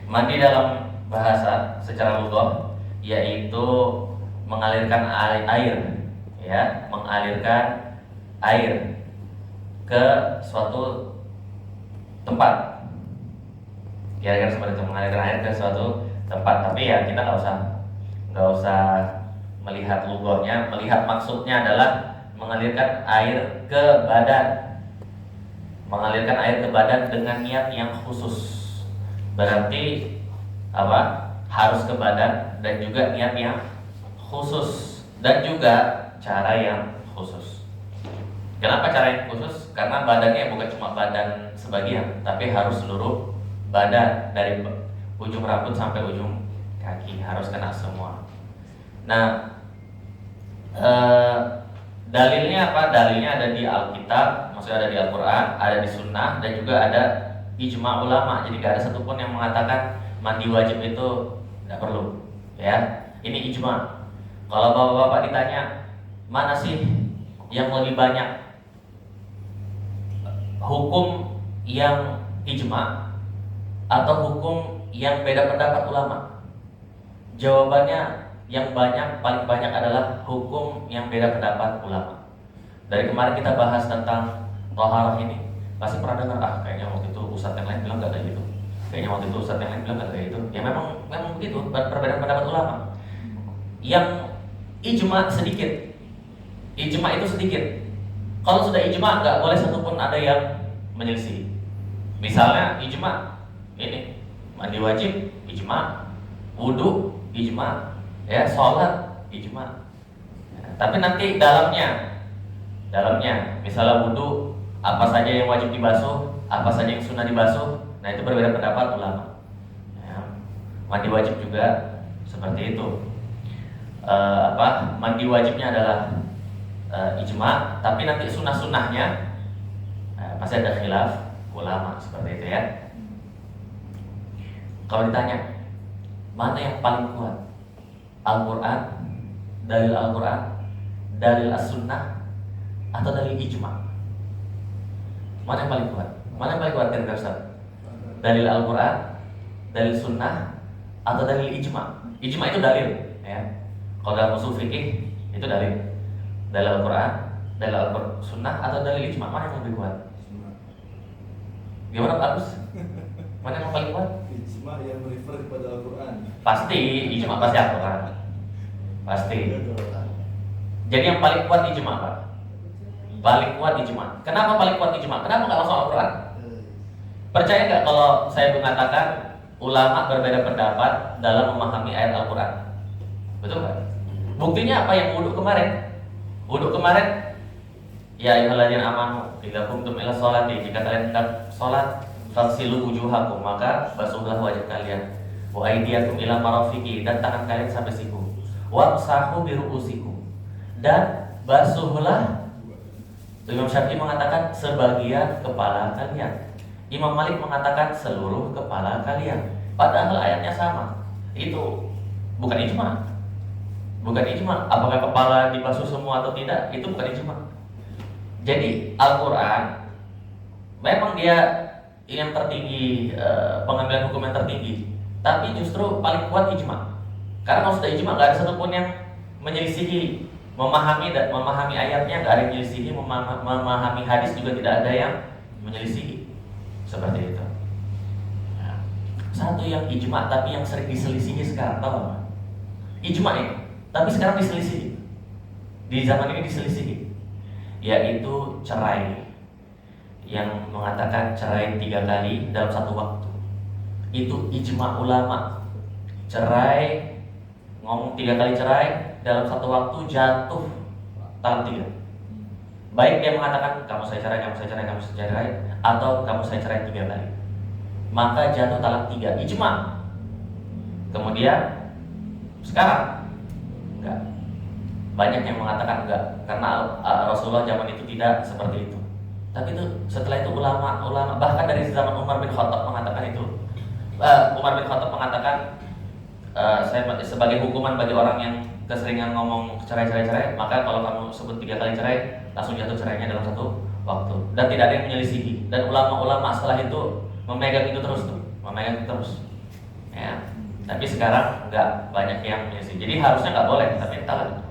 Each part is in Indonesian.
Mandi dalam bahasa secara lugah yaitu mengalirkan air, ya, mengalirkan air ke suatu tempat. Kira-kira seperti itu, mengalirkan air ke suatu tempat. Tapi ya kita nggak usah melihat lugahnya, melihat maksudnya adalah mengalirkan air ke badan. Mengalirkan air ke badan dengan niat yang khusus. Berarti apa? Harus ke badan dan juga niat yang khusus dan juga cara yang khusus. Kenapa cara yang khusus? Karena badannya bukan cuma badan sebagian, tapi harus seluruh badan dari ujung rambut sampai ujung kaki harus kena semua. Nah, dalilnya apa? Dalilnya ada di Alkitab, maksudnya ada di Al-Quran, ada di Sunnah, dan juga ada ijma ulama. Jadi gak ada satupun yang mengatakan mandi wajib itu tidak perlu. Ya, ini ijma. Kalau bapak-bapak ditanya mana sih yang lebih banyak hukum yang ijma atau hukum yang beda pendapat ulama? Jawabannya yang paling banyak adalah hukum yang beda pendapat ulama. Dari kemarin kita bahas tentang toharah ini, pasti pernah dengar kayaknya waktu itu ustadz yang lain bilang gak kayak gitu. Kayaknya waktu itu ustadz yang lain bilang gak kayak gitu. Ya memang begitu, perbedaan pendapat ulama. Yang ijma sedikit. Ijma itu sedikit. Kalau sudah ijma nggak boleh satupun ada yang menyelisih. Misalnya ijma ini mandi wajib ijma, wudu ijma, ya sholat ijma. Tapi nanti dalamnya misalnya wudu apa saja yang wajib dibasuh, apa saja yang sunnah dibasuh, nah itu berbeda pendapat ulama. Ya, mandi wajib juga seperti itu. Mandi wajibnya adalah ijma, tapi nanti sunnah-sunnahnya masih ada khilaf ulama seperti itu ya. Kalau ditanya mana yang paling kuat, Al-Quran, dalil Al-Quran, dalil As-Sunnah, atau dalil ijma? Mana yang paling kuat? Mana yang paling kuat kira-kira Ustaz? Dalil Al-Quran, dalil Sunnah, atau dalil ijma? Ijma itu dalil ya. Kalau dalam usul fikih itu dalil Al-Quran, dalil Al-Sunnah, atau dalil ijma, mana yang lebih kuat? Gimana Pak Agus? Mana yang paling kuat? Ijma yang merefer kepada Al-Quran. Pasti, ijma pasti Al-Quran. Pasti. Jadi yang paling kuat ijma Pak. Paling kuat ijma. Kenapa paling kuat ijma? Kenapa nggak langsung Al-Quran? Percaya nggak kalau saya mengatakan ulama berbeda pendapat dalam memahami ayat Al-Quran? Betul nggak? Buktinya apa yang wudhu kemarin? Wudhu kemarin, ya ayyuhalladzina amanu idza qumtum ila sholati, jika kalian hendak salat faghsilu wujuhakum, maka basuhlah wajah kalian, wa aydiyakum ila marafiqi, dan tangan kalian sampai siku, wamsahu bi ru'usikum, dan basuhlah. Imam Syafi'i mengatakan sebagian kepala kalian, Imam Malik mengatakan seluruh kepala kalian. Padahal ayatnya sama. Itu bukan ijma. Bukan ijma. Apakah kepala dibasuh semua atau tidak, itu bukan ijma. Jadi Al-Quran memang dia yang tertinggi, pengambilan hukum yang tertinggi, tapi justru paling kuat ijma. Karena kalau sudah ijma gak ada satupun yang menyelisihi. Memahami ayatnya gak ada yang menyelisihi, memahami hadis juga tidak ada yang menyelisihi. Seperti itu. Satu yang ijma tapi yang sering diselisihi sekarang, tahu nggak? Ijma ini, tapi sekarang diselisihi. Di zaman ini diselisihi, yaitu cerai. Yang mengatakan cerai 3 kali dalam satu waktu, itu ijma ulama. Cerai, ngomong 3 kali cerai dalam satu waktu, jatuh talak 3. Baik dia mengatakan kamu saya cerai, kamu saya cerai, kamu saya cerai, atau kamu saya cerai 3 kali, maka jatuh talak 3, ijma. Kemudian sekarang enggak. Banyak yang mengatakan enggak, karena Rasulullah zaman itu tidak seperti itu. Tapi itu setelah itu ulama bahkan dari zaman Umar bin Khattab mengatakan itu. Umar bin Khattab mengatakan, saya sebagai hukuman bagi orang yang keseringan ngomong cerai, maka kalau kamu sebut 3 kali cerai, langsung jatuh cerainya dalam satu waktu. Dan tidak ada yang menyelisihi. Dan ulama-ulama setelah itu memegang itu terus. Ya. Tapi sekarang nggak banyak yang menyelisih. Jadi harusnya nggak boleh, tapi entahlah.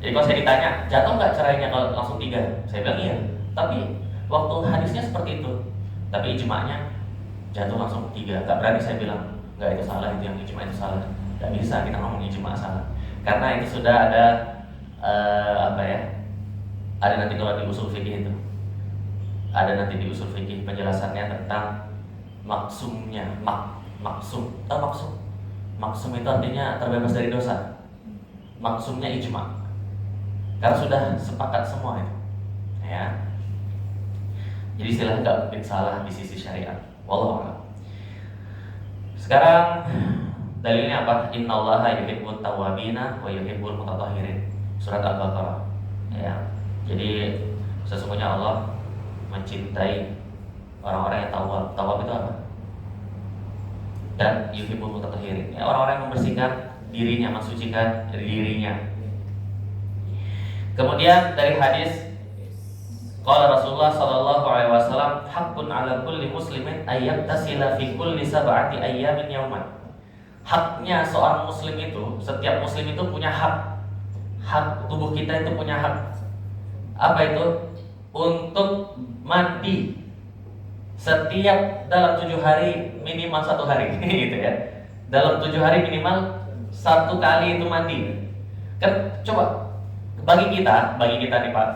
Jadi kalau saya ditanya, jatuh nggak cerainya kalau langsung 3? Saya bilang iya. Tapi waktu hadisnya seperti itu. Tapi ijma'nya jatuh langsung 3. Nggak berani saya bilang, nggak itu salah, itu yang ijma' itu salah. Nggak bisa kita ngomong ijma' salah. Karena itu sudah ada apa ya? Ada nanti kalau di usul fikih itu. Ada nanti di usul fikih penjelasannya tentang maksumnya, maksum. Tahu maksum? Maksum itu artinya terbebas dari dosa. Maksumnya ijma'. Karena sudah sepakat semua itu. Ya. Jadi istilahnya nggak mungkin salah di sisi syariat. Wallahu a'lam. Sekarang dalilnya apa? Innallaha yuhibbut tawwabina wa yuhibbul mutatahhirin. Surat Al-Baqarah. Ya. Jadi sesungguhnya Allah mencintai orang-orang yang tawwab. Tawwab itu apa? Dan yuhibbul mutatahhirin. Ya, orang-orang yang membersihkan dirinya, mensucikan dirinya. Kemudian dari hadis qala Rasulullah sallallahu alaihi wasallam haqqun 'ala kulli muslimin ayyaktasila fi kulli sab'ati ayyamin yauman. Haknya seorang muslim itu, setiap muslim itu punya hak. Hak tubuh kita itu punya hak. Apa itu? Untuk mandi setiap dalam 7 hari minimal 1 hari gitu ya. Dalam 7 hari minimal 1 kali itu mandi. Kan coba bagi kita nih Pak,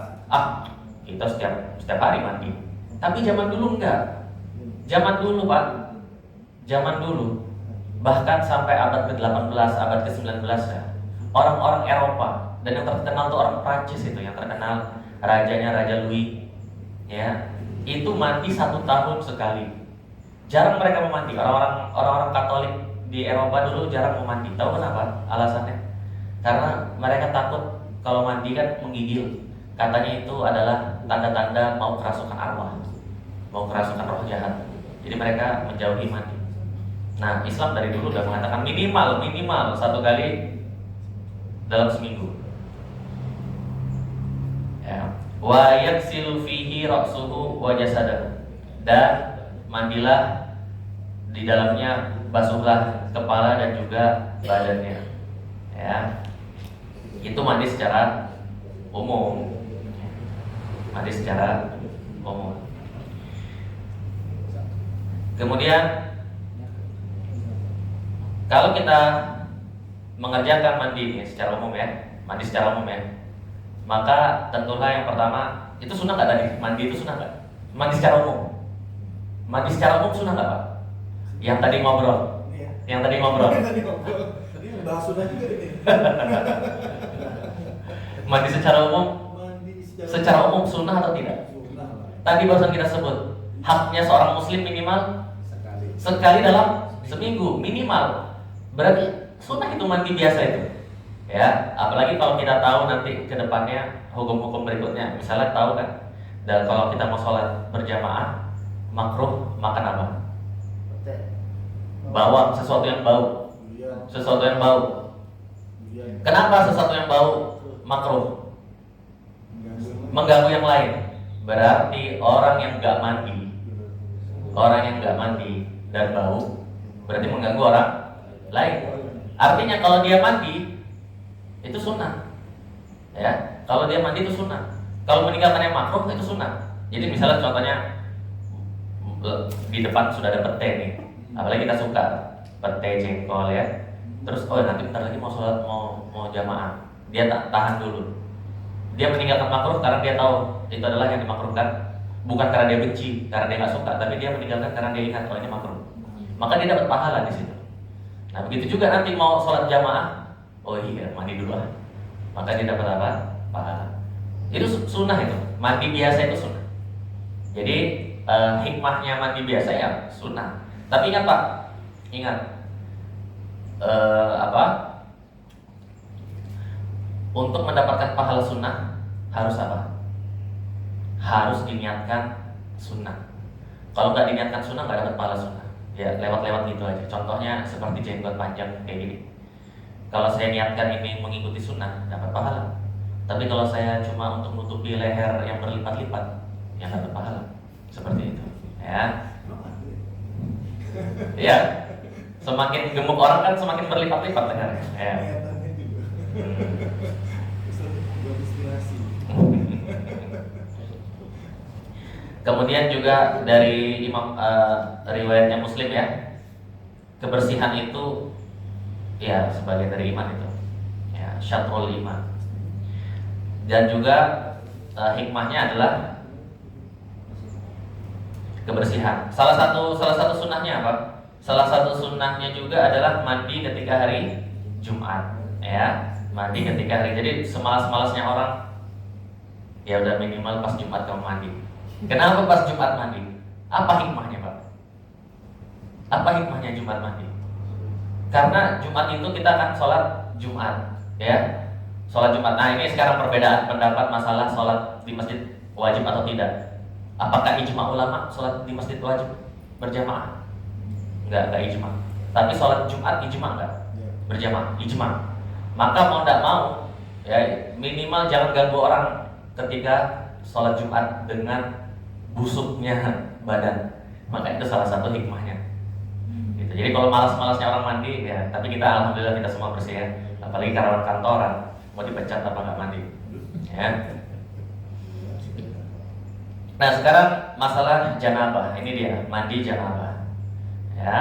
kita setiap hari mandi. Tapi zaman dulu enggak. Zaman dulu Pak, zaman dulu bahkan sampai abad ke-18, abad ke-19 ya. Orang-orang Eropa dan yang terkenal tuh orang Prancis itu, yang terkenal rajanya Raja Louis ya. Itu mandi 1 tahun sekali. Jarang mereka mau mandi. Orang-orang Katolik di Eropa dulu jarang mau mandi. Tahu kenapa? Alasannya? Karena mereka takut kalau mandi kan menggigil. Katanya itu adalah tanda-tanda mau kerasukan arwah, mau kerasukan roh jahat. Jadi mereka menjauhi mandi. Nah, Islam dari dulu udah mengatakan minimal 1 kali dalam seminggu. Ya. Wa yaksilu fihi ra'suhu wa jasadahu. Dan mandilah di dalamnya, basuhlah kepala dan juga badannya. Ya. Itu mandi secara umum. Mandi secara umum. Kemudian kalau kita mengerjakan mandi ini secara umum ya, mandi secara umum ya, maka tentulah yang pertama, itu sunnah nggak tadi? Mandi itu sunnah nggak? Mandi secara umum. Mandi secara umum sunnah nggak Pak? Yang tadi ngobrol. Yang tadi ngobrol. Tadi bahas sunnah juga ini. Mandi secara umum, secara umum sunnah atau tidak? Tadi barusan kita sebut haknya seorang muslim minimal sekali dalam seminggu minimal. Berarti sunnah itu mandi biasa itu. Ya, apalagi kalau kita tahu nanti ke depannya hukum-hukum berikutnya. Misalnya tahu kan, dan kalau kita mau sholat berjamaah makruh makan apa? Bawang, sesuatu yang bau. Sesuatu yang bau. Kenapa sesuatu yang bau makruh? Mengganggu yang lain. Berarti orang yang nggak mandi, orang yang nggak mandi dan bau, berarti mengganggu orang lain. Artinya kalau dia mandi itu sunnah. Ya, kalau dia mandi itu sunnah. Kalau meninggalkan yang makruh itu sunnah. Jadi misalnya contohnya di depan sudah ada pete nih, apalagi kita suka pete jengkol ya. Terus nanti bentar lagi mau sholat, mau jamaah, dia tahan dulu. Dia meninggalkan makruh karena dia tahu itu adalah yang dimakruhkan, bukan karena dia benci, karena dia nggak suka, tapi dia meninggalkan karena dia ingat kalau ini makruh. Maka dia dapat pahala di situ. Nah begitu juga nanti mau sholat jamaah, mandi dulu maka dia dapat apa? Pahala. Itu sunnah itu, mandi biasa itu sunnah. Jadi hikmahnya mandi biasa ya sunnah. Tapi ingat Pak, untuk mendapatkan pahala sunnah harus apa? Harus diniatkan sunnah. Kalau nggak diniatkan sunnah nggak dapat pahala sunnah. Ya lewat-lewat gitu aja. Contohnya seperti jenggot panjang kayak gini. Kalau saya niatkan ini mengikuti sunnah dapat pahala. Tapi kalau saya cuma untuk menutupi leher yang berlipat-lipat, ya nggak dapat pahala. Seperti itu. Ya. Ya. Semakin gemuk orang kan semakin berlipat-lipat dengarnya. Ya. Niatannya juga. Ustaz buat inspirasi. Kemudian juga dari Imam riwayatnya Muslim ya, kebersihan itu ya sebagian dari iman itu, ya syatrul iman. Dan juga hikmahnya adalah kebersihan. Salah satu sunnahnya apa? Salah satu sunnahnya juga adalah mandi ketika hari Jumat, ya mandi ketika hari. Jadi semalas-malasnya orang, ya udah minimal pas Jumat kamu mandi. Kenapa pas Jumat mandi? Apa hikmahnya Pak? Apa hikmahnya Jumat mandi? Karena Jumat itu kita akan sholat Jumat, ya sholat Jumat. Nah ini sekarang perbedaan pendapat masalah sholat di masjid wajib atau tidak. Apakah ijma ulama sholat di masjid wajib berjamaah? Enggak ijma. Tapi sholat Jumat ijma enggak? Berjamaah, ijma. Maka mau tidak mau, ya minimal jangan ganggu orang ketika sholat Jumat dengan busuknya badan. Maka itu salah satu hikmahnya. Gitu. Jadi kalau malas-malasnya orang mandi, ya tapi kita alhamdulillah kita semua bersih ya. Apalagi karyawan kantoran, mau dipecat apa nggak mandi, ya. Nah sekarang masalah janabah, ini dia mandi janabah, ya.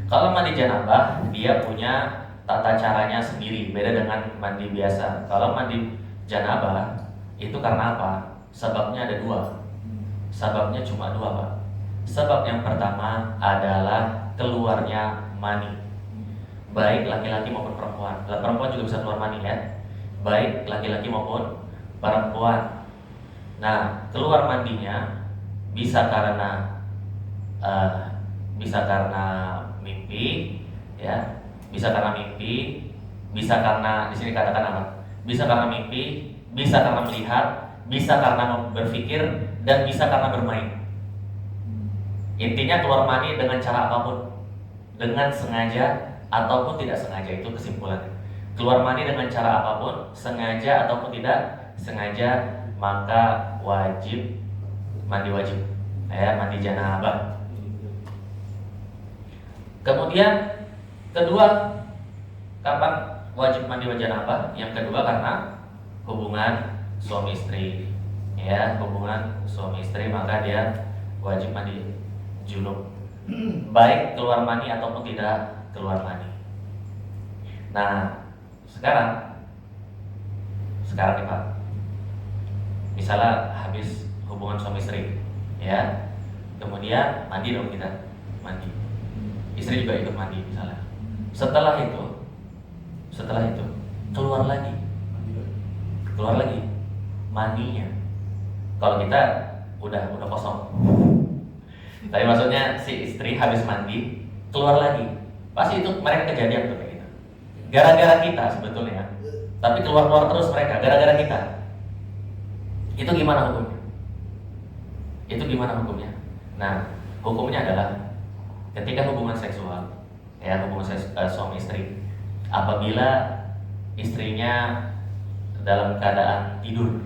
Kalau mandi janabah dia punya tata caranya sendiri, beda dengan mandi biasa. Kalau mandi janabah itu karena apa? Sebabnya ada dua. Sebabnya cuma dua Pak. Sebab yang pertama adalah keluarnya mani, baik laki-laki maupun perempuan. Perempuan juga bisa keluar mani ya, baik laki-laki maupun perempuan. Nah, keluar mandinya bisa karena mimpi, ya, bisa karena mimpi, bisa karena di sini katakan apa? Bisa karena mimpi, bisa karena melihat, bisa karena berpikir, dan bisa karena bermain. Intinya keluar mani dengan cara apapun, dengan sengaja ataupun tidak sengaja, itu kesimpulannya. Keluar mani dengan cara apapun, sengaja ataupun tidak sengaja, maka wajib mandi wajib, ya mandi janabah. Kemudian kedua, kapan wajib mandi janabah? Yang kedua karena hubungan suami istri, ya hubungan suami istri, maka dia wajib mandi junub, baik keluar mani ataupun tidak keluar mani. Nah sekarang nih Pak, misalnya habis hubungan suami istri, ya kemudian mandi dong kita, mandi, istri juga ikut mandi misalnya. Setelah itu keluar lagi mandinya. Kalau kita udah kosong. Tapi maksudnya si istri habis mandi keluar lagi, pasti itu mereka kejadian tuh kayak gitu. Gara-gara kita sebetulnya, tapi keluar terus mereka gara-gara kita. Itu gimana hukumnya? Nah, hukumnya adalah ketika hubungan seksual, ya hubungan suami istri, apabila istrinya dalam keadaan tidur,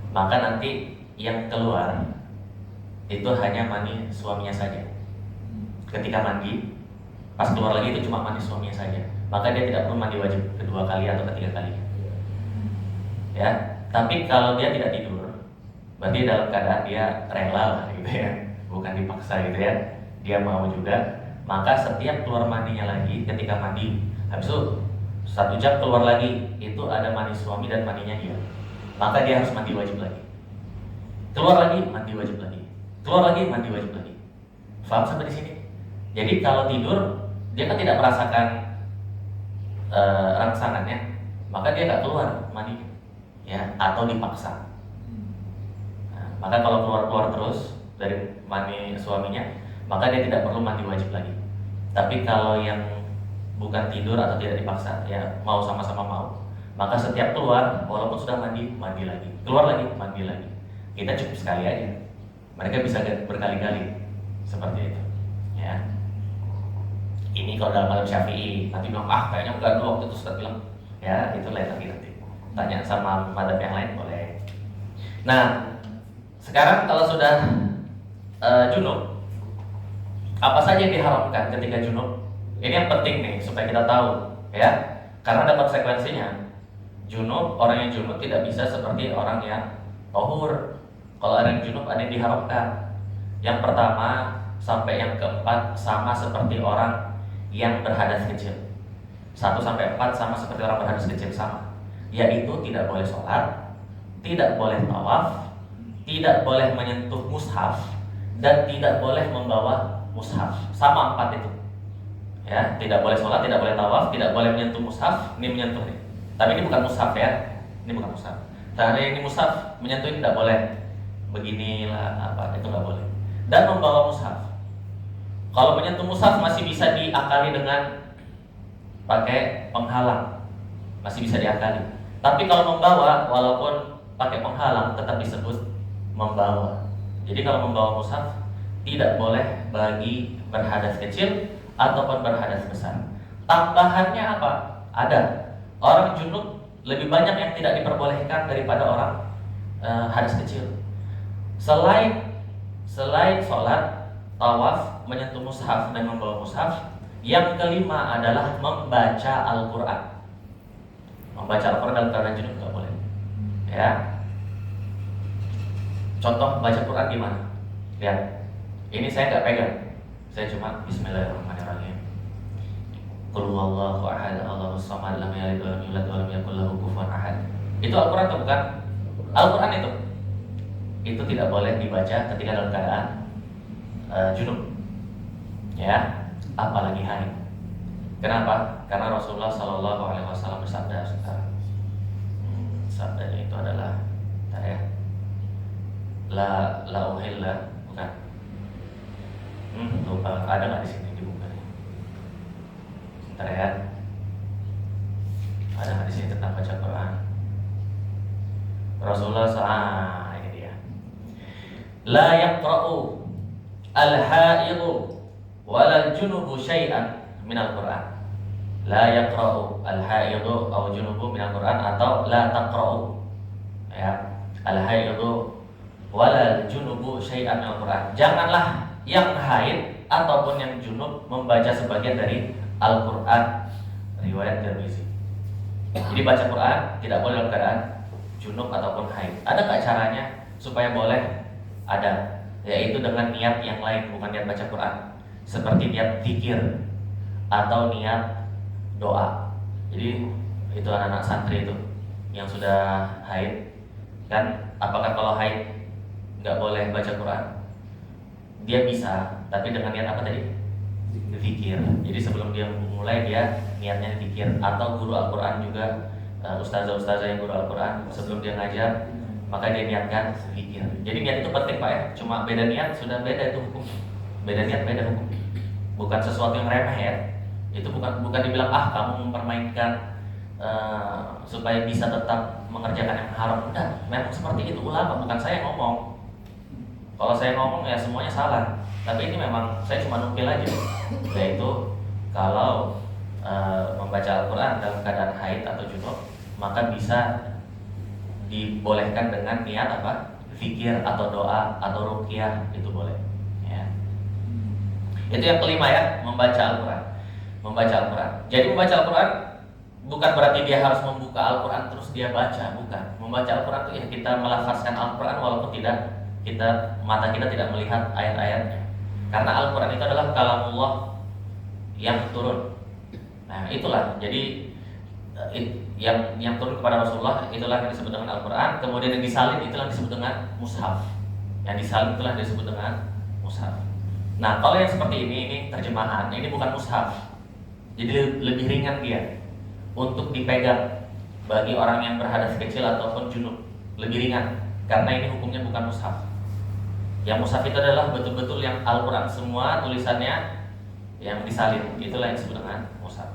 maka nanti yang keluar itu hanya mani suaminya saja. Ketika mandi, pas keluar lagi itu cuma mani suaminya saja. Maka dia tidak perlu mandi wajib kedua kali atau ketiga kali. Ya, tapi kalau dia tidak tidur, berarti dalam keadaan dia rela lah gitu ya, bukan dipaksa gitu ya. Dia mau juga, maka setiap keluar mandinya lagi ketika mandi, habis itu 1 jam keluar lagi, itu ada mani suami dan maninya dia. Maka dia harus mandi wajib lagi. Keluar lagi, mandi wajib lagi. Keluar lagi, mandi wajib lagi. Paham sampai di sini? Jadi kalau tidur, dia kan tidak merasakan rangsangannya, maka dia nggak keluar mandinya, ya, atau dipaksa. Nah, maka kalau keluar terus dari mani suaminya, maka dia tidak perlu mandi wajib lagi. Tapi kalau yang bukan tidur atau tidak dipaksa, ya mau sama-sama mau, maka setiap keluar, walaupun sudah mandi lagi, keluar lagi, mandi lagi. Kita cukup sekali aja. Mereka bisa berkali-kali seperti itu, ya. Ini kalau dalam mazhab Syafi'i, nanti bilang kayaknya enggak dulu waktu itu Ustaz bilang, ya itu lain lagi nanti. Tanya sama mazhab yang lain boleh. Nah, sekarang kalau sudah junub, Apa saja yang diharamkan ketika junub? Ini yang penting nih supaya kita tahu, ya. Karena ada konsekuensinya. Junub, orang yang junub tidak bisa seperti orang yang tahur. Kalau orang yang junub ada yang diharamkan. Yang pertama sampai yang keempat sama seperti orang yang berhadas kecil. 1 sampai 4 sama seperti orang berhadas kecil sama. Yaitu tidak boleh sholat, tidak boleh tawaf, tidak boleh menyentuh mushaf, dan tidak boleh membawa mushaf. Sama 4 itu. Ya, tidak boleh sholat, tidak boleh tawaf, tidak boleh menyentuh mushaf. Ini menyentuh nih. Tapi ini bukan mushaf ya. Ini bukan mushaf. Karena ini mushaf, menyentuh ini tidak boleh. Beginilah apa itu nggak boleh. Dan membawa mushaf. Kalau menyentuh mushaf masih bisa diakali dengan pakai penghalang, masih bisa diakali. Tapi kalau membawa, walaupun pakai penghalang, tetap disebut membawa. Jadi kalau membawa mushaf tidak boleh bagi berhadas kecil ataupun berhadas besar. Tambahannya apa? Ada. Orang junub lebih banyak yang tidak diperbolehkan daripada orang hadas kecil. Selain sholat, tawaf, menyentuh mushaf dan membawa mushaf, yang kelima adalah membaca Al-Quran. Membaca Al-Quran dalam keadaan junub nggak boleh. Ya. Contoh baca Quran gimana? Lihat. Ini saya nggak pegang. Saya cuma Bismillahirrahmanirrahim. Qul huwallahu ahad, Allahus samad, lam yalid walam yulad walam yakul lahu kufuwan ahad. Itu Al-Quran atau bukan? Al-Quran itu. Itu tidak boleh dibaca ketika dalam keadaan junub. Ya. Apalagi haid. Kenapa? Karena Rasulullah Shallallahu Alaihi Wasallam bersabda sekarang. Sabdanya itu adalah, ya, la uhilla, bukan? Lupa. Ada nggak di sini dibuka? Sebentar ya. Ada nggak di sini tentang baca Quran? Rasulullah ini dia. La yaqra'u al-ha'idu walal junubu syai'an minal Qur'an. La yaqra'u al-ha'idu aw junubu minal Qur'an, atau la taqra'u, ya, al-ha'idu walal junubu syai'an minal Qur'an. Janganlah yang haid ataupun yang junub membaca sebagian dari Al-Qur'an. Riwayat Tirmizi. Jadi baca Quran tidak boleh dalam keadaan junub ataupun haid. Ada nggak caranya supaya boleh? Ada, yaitu dengan niat yang lain, bukan niat baca Quran. Seperti niat zikir atau niat doa. Jadi itu anak-anak santri itu yang sudah haid, kan apakah kalau haid nggak boleh baca Quran? Dia bisa, tapi dengan niat apa tadi? Zikir. Jadi sebelum dia mulai, dia niatnya zikir. Atau guru Al-Quran juga, ustazah-ustazah yang guru Al-Quran, sebelum dia ngajar, maka dia niatkan zikir. Jadi niat itu penting Pak ya. Cuma beda niat sudah beda itu hukum. Beda niat beda hukum. Bukan sesuatu yang remeh ya. Itu bukan dibilang kamu mempermainkan supaya bisa tetap mengerjakan yang haram. Enggak, memang seperti itu ulama, bukan saya yang ngomong. Kalau saya ngomong ya semuanya salah. Tapi ini memang saya cuma nukil aja. Yaitu kalau membaca Al-Quran dalam keadaan haid atau junub, maka bisa dibolehkan dengan niat apa? Zikir atau doa atau ruqyah, itu boleh. Ya. Itu yang kelima ya, membaca Al-Quran. Membaca Al-Quran. Jadi membaca Al-Quran bukan berarti dia harus membuka Al-Quran terus dia baca, bukan. Membaca Al-Quran itu ya kita melafazkan Al-Quran walaupun mata kita tidak melihat ayat-ayatnya. Karena Al-Quran itu adalah kalamullah yang turun. Nah itulah, jadi yang turun kepada Rasulullah itulah yang disebut dengan Al-Quran. Kemudian yang disalin itulah yang disebut dengan mushaf. Yang disalin itulah yang disebut dengan mushaf. Nah kalau yang seperti ini terjemahan, ini bukan mushaf. Jadi lebih ringan dia untuk dipegang bagi orang yang berhadas kecil ataupun junub. Lebih ringan karena ini hukumnya bukan mushaf. Yang mushaf itu adalah betul-betul yang Al-Quran semua tulisannya yang disalin, itulah yang disebut dengan mushaf.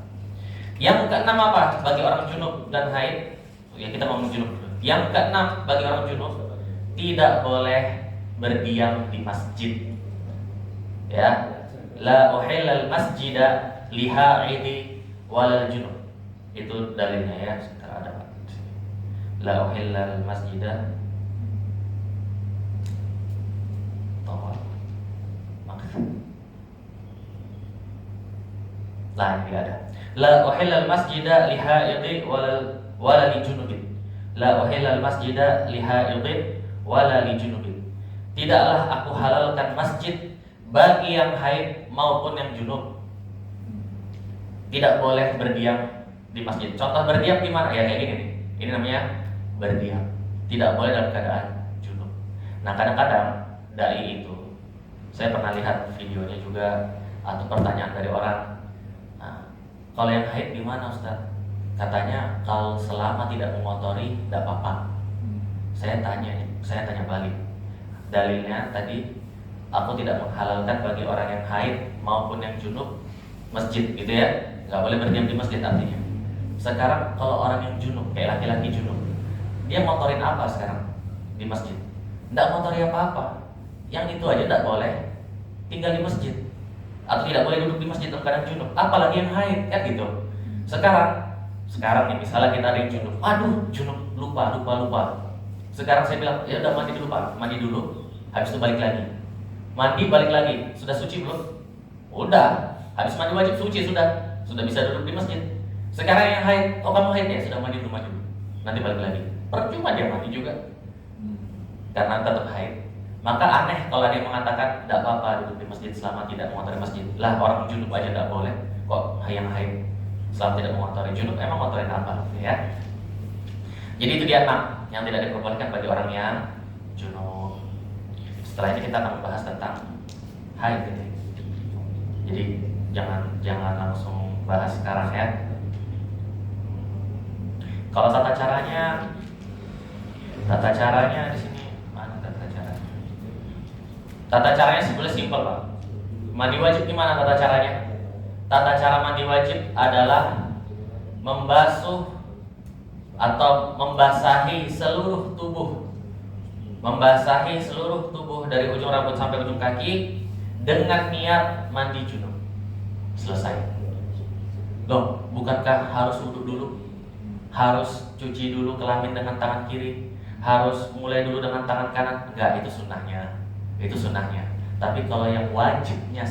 Yang keenam apa? Bagi orang junub dan haid, ya kita ngomong junub dulu. Yang keenam bagi orang junub, tidak boleh berdiam di masjid. Ya, la uhillal masjida lihaidi walal junub. Itu dalilnya ya, sebentar ada Pak. La uhillal masjida Lah ini ada. La uhillal masjida lihaidhi wala li junubin. La uhillal masjida lihaidhi wala li junubin. Tidaklah aku halalkan masjid bagi yang haid maupun yang junub. Tidak boleh berdiam di masjid. Contoh berdiam gimana? Ya kayak gini nih. Ini namanya berdiam. Tidak boleh dalam keadaan junub. Nah kadang-kadang dai itu, saya pernah lihat videonya juga atau pertanyaan dari orang. Nah, kalau yang haid gimana Ustaz? Katanya kalau selama tidak mengotori tidak apa-apa. Saya tanya balik. Dalilnya tadi aku tidak menghalalkan bagi orang yang haid maupun yang junub masjid gitu ya. Nggak boleh berdiam di masjid artinya. Sekarang kalau orang yang junub kayak laki-laki junub, dia motorin apa sekarang di masjid? Nggak motori apa-apa. Yang itu aja tidak boleh tinggal di masjid atau tidak boleh duduk di masjid dalam keadaan junub, apalagi yang haid kan gitu. Sekarang nih misalnya kita ada yang junub, aduh junub lupa. Sekarang saya bilang ya udah mandi dulu Pak, mandi dulu, habis itu balik lagi, sudah suci belum? Udah, habis mandi wajib suci sudah bisa duduk di masjid. Sekarang yang haid, oh kamu haid ya, sudah mandi dulu, nanti balik lagi, percuma dia mandi juga karena tetap haid. Maka aneh kalau ada yang mengatakan tidak apa-apa duduk di masjid selama tidak mengotori masjid. Lah orang junub aja tidak boleh, kok yang haid selama tidak mengotori? Junub emang ngotorin apa ya? Jadi itu dia 6 yang tidak diperbolehkan bagi orang yang junub. Setelah ini kita akan membahas tentang haid gitu. Jadi jangan langsung bahas sekarang ya. Kalau tata caranya di sini mana tata caranya? Tata caranya sebenarnya simpel Pak. Mandi wajib gimana tata caranya? Tata cara mandi wajib adalah membasuh atau membasahi seluruh tubuh. Membasahi seluruh tubuh dari ujung rambut sampai ujung kaki dengan niat mandi junub. Selesai. Loh, bukankah harus wudhu dulu? Harus cuci dulu kelamin dengan tangan kiri? Harus mulai dulu dengan tangan kanan? Enggak, itu sunnahnya. Tapi kalau yang wajibnya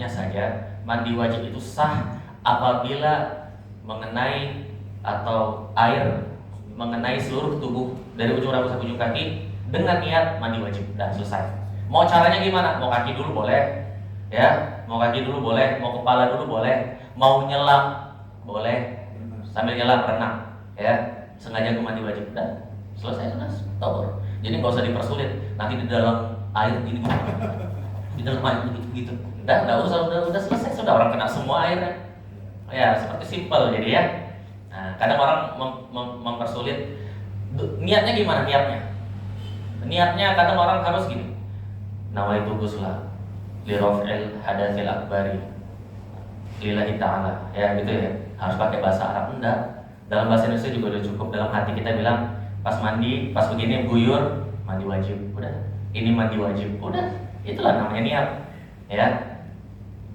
saja, mandi wajib itu sah apabila mengenai atau air mengenai seluruh tubuh dari ujung rambut sampai ujung kaki dengan niat mandi wajib. Dan selesai. Mau caranya gimana? Mau kaki dulu boleh, ya. Mau kaki dulu boleh, mau kepala dulu boleh, mau nyelam boleh, sambil nyelam renang, ya. Sengaja ke mandi wajib dan selesai sudah tohur. Jadi nggak usah dipersulit. Nanti di dalam air gini, di dalam air gitu. Udah selesai sudah, orang kena semua airnya. Ya seperti simpel jadi ya. Nah, kadang orang mempersulit. Niatnya gimana? Niatnya kadang orang harus gini. Nawaitu ghusla li raf'il hadatsil akbari lillahi ta'ala. Ya gitu ya. Harus pakai bahasa Arab enggak? Dalam bahasa Indonesia juga udah cukup. Dalam hati kita bilang pas mandi, pas begini guyur, mandi wajib. Udah. Ini mandi wajib. Udah. Itulah namanya niat. Ya.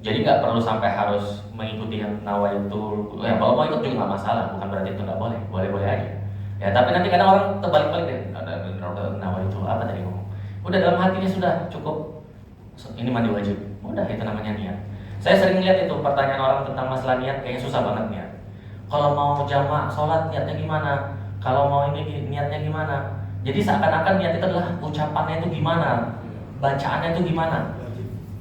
Jadi nggak perlu sampai harus mengikuti yang nawaitu. Ya kalau mau ikut juga nggak masalah. Bukan berarti itu nggak boleh. Boleh-boleh aja. Ya tapi nanti kadang orang terbalik-balik deh. Nawaitu apa tadi ngomong? Udah dalam hatinya sudah cukup. Ini mandi wajib. Udah itu namanya niat. Saya sering lihat itu pertanyaan orang tentang masalah niat kayaknya susah banget niat. Kalau mau jamak sholat niatnya gimana? Kalau mau ini niatnya gimana? Jadi seakan-akan niat itu adalah ucapannya itu gimana? Bacaannya itu gimana?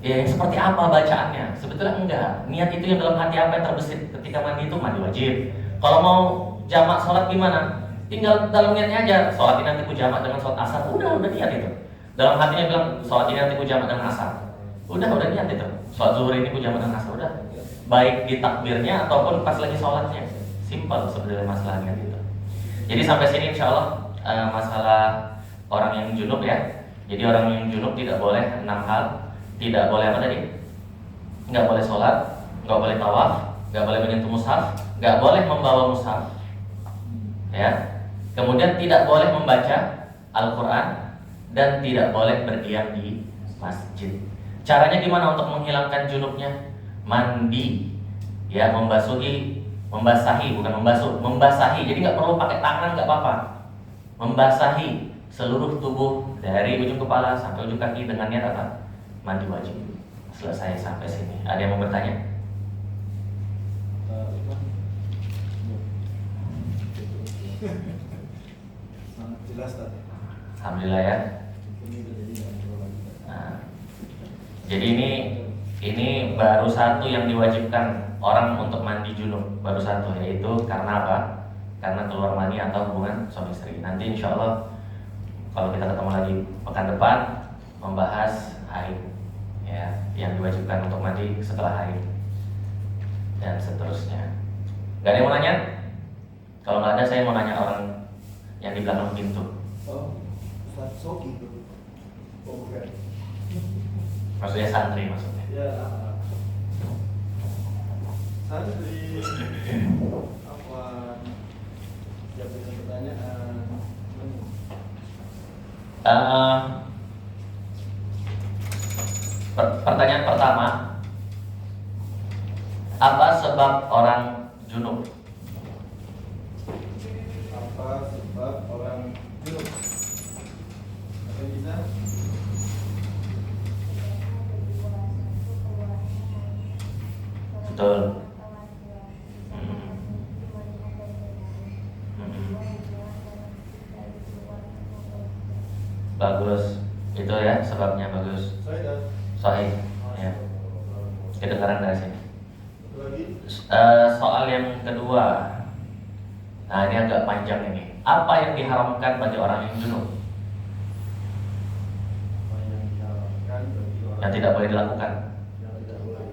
Ya seperti apa bacaannya? Sebetulnya enggak. Niat itu yang dalam hati apa yang terbesit ketika mandi itu mandi wajib. Kalau mau jamak sholat gimana? Tinggal dalam niatnya aja. Sholat ini nanti ku jamak dengan sholat asar. Udah niat itu. Dalam hatinya bilang sholat ini nanti ku jamak dengan asar. Udah niat itu. Sholat zuhur ini ku jamak dengan asar. Udah. Baik di takbirnya ataupun pas lagi sholatnya. Simpel sebenarnya masalah niat itu. Jadi sampai sini insya Allah masalah orang yang junub ya. Jadi orang yang junub tidak boleh 6 hal. Tidak boleh apa tadi? Nggak boleh sholat, nggak boleh tawaf, nggak boleh menyentuh mushaf, nggak boleh membawa mushaf. Ya. Kemudian tidak boleh membaca Al-Quran dan tidak boleh berdiam di masjid. Caranya gimana untuk menghilangkan junubnya? Mandi, ya membasahi, bukan membasuh, membasahi. Jadi nggak perlu pakai tangan, nggak apa-apa. Membasahi seluruh tubuh dari ujung kepala sampai ujung kaki dengan niat apa? Mandi wajib. Selesai sampai sini. Ada yang mau bertanya? Sangat jelas tadi. Alhamdulillah ya. Ini udah jadi nggak perlu lagi. Nah, jadi ini baru satu yang diwajibkan orang untuk mandi junub, baru satu, yaitu karena apa? Karena keluar mani atau hubungan suami istri. Nanti insya Allah kalau kita ketemu lagi pekan depan membahas haid, ya, yang diwajibkan untuk mandi setelah haid dan seterusnya. Gak ada yang mau nanya? Kalau nggak ada, saya mau nanya orang yang di belakang pintu. Oh, Ustaz Soki itu. Oh, bukan. Maksudnya santri maksudnya. Ya, santri apa? Siapa yang pertanyaan? Pertanyaan pertama, apa sebab orang junub? Apa sebab orang junub? Apa bisa? Betul. Bagus, itu ya sebabnya bagus. Saya Sahih, ya. Kedengaran dari sini. lagi. Soal yang kedua, nah ini agak panjang ini. Apa yang diharamkan bagi orang yang junub? Apa yang diharapkan bagi orang Yang tidak boleh dilakukan. yang tidak boleh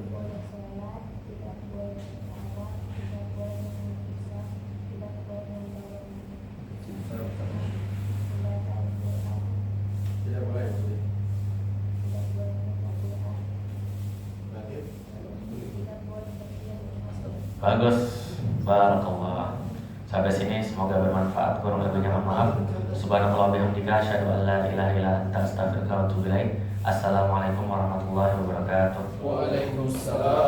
tidak boleh. Berarti Bagus, barakallah. Sampai sini semoga bermanfaat. Kurang lebihnya mohon maaf. Subhanallah bihamdika asyhadu an la ilaha illa anta astaghfiruka wa atubu ilaik. Assalamualaikum warahmatullahi wabarakatuh. Waalaikumsalam